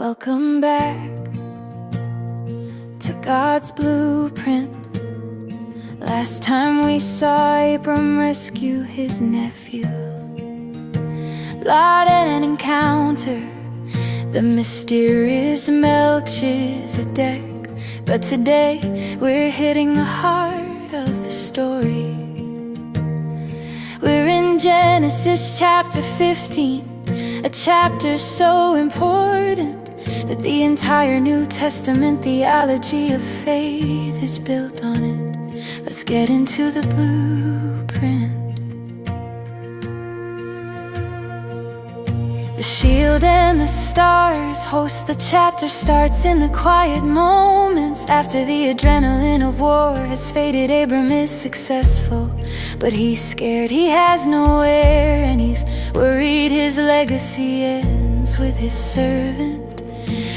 Welcome back to God's blueprint. Last time we saw Abram rescue his nephew. Lot in an encounter, the mysterious Melchizedek. But today we're hitting the heart of the story. We're in Genesis chapter 15, a chapter so important that the entire New Testament theology of faith is built on it. Let's get into the blueprint. The shield and the stars host. The chapter starts in the quiet moments after the adrenaline of war has faded. Abram is successful, but he's scared. He has no heir, and he's worried his legacy ends with his servant.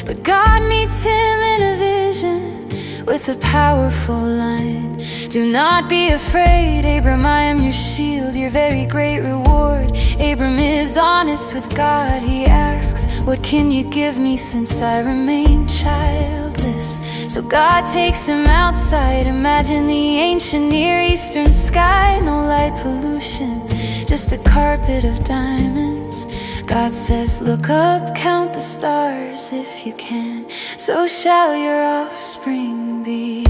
But God meets him in a vision with a powerful line. Do not be afraid, Abram, I am your shield, your very great reward. Abram is honest with God. He asks, what can you give me since I remain childless? So God takes him outside. Imagine the ancient Near Eastern sky. No light pollution, just a carpet of diamonds. God says, look up, count the stars if you can, so shall your offspring be.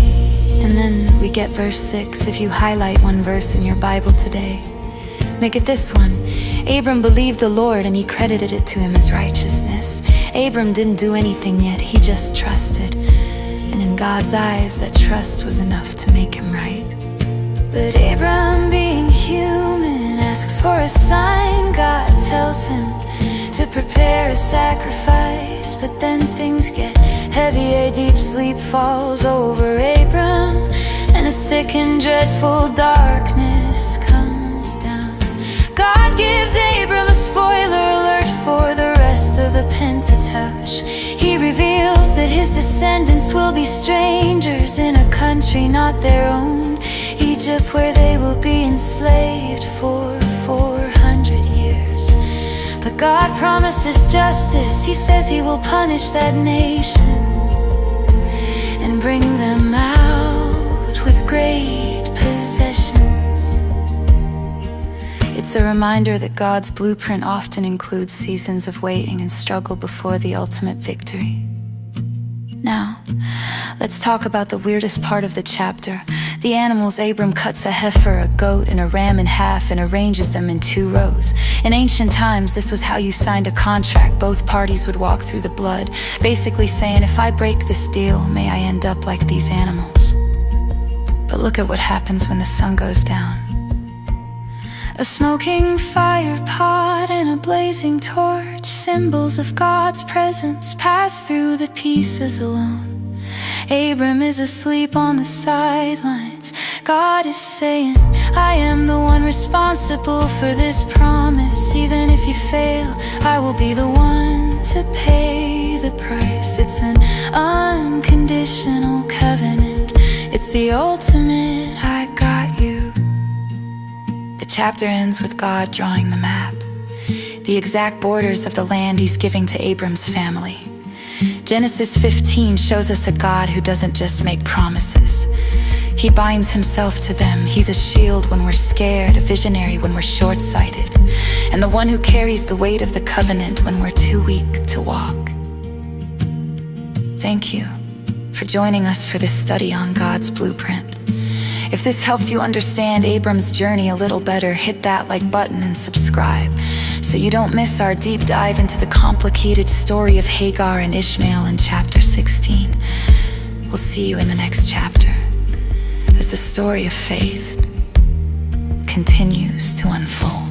And then we get verse 6. If you highlight one verse in your Bible today, make it this one. Abram believed the Lord, and he credited it to him as righteousness. Abram didn't do anything yet, he just trusted. And in God's eyes, that trust was enough to make him right. But Abram, being human, asks for a sign. God tells him to prepare a sacrifice. But then things get heavy. A deep sleep falls over Abram, and a thick and dreadful darkness comes down. God gives Abram a spoiler alert for the rest of the Pentateuch. He reveals that his descendants will be strangers in a country not their own, Egypt, where they will be enslaved for 400 years. But God promises justice. He says he will punish that nation and bring them out with great possessions. It's a reminder that God's blueprint often includes seasons of waiting and struggle before the ultimate victory. Now, let's talk about the weirdest part of the chapter. The animals. Abram cuts a heifer, a goat, and a ram in half and arranges them in 2 rows. In ancient times, this was how you signed a contract. Both parties would walk through the blood, basically saying, if I break this deal, may I end up like these animals. But look at what happens when the sun goes down. A smoking fire pot and a blazing torch, symbols of God's presence, pass through the pieces alone. Abram is asleep on the sidelines. God is saying, I am the one responsible for this promise. Even if you fail, I will be the one to pay the price. It's an unconditional covenant. It's the ultimate I got you. The chapter ends with God drawing the map, the exact borders of the land he's giving to Abram's family. Genesis 15 shows us a God who doesn't just make promises. He binds himself to them. He's a shield when we're scared, a visionary when we're short-sighted, and the one who carries the weight of the covenant when we're too weak to walk. Thank you for joining us for this study on God's blueprint. If this helped you understand Abram's journey a little better, hit that like button and subscribe so you don't miss our deep dive into the complicated story of Hagar and Ishmael in chapter 16. We'll see you in the next chapter as the story of faith continues to unfold.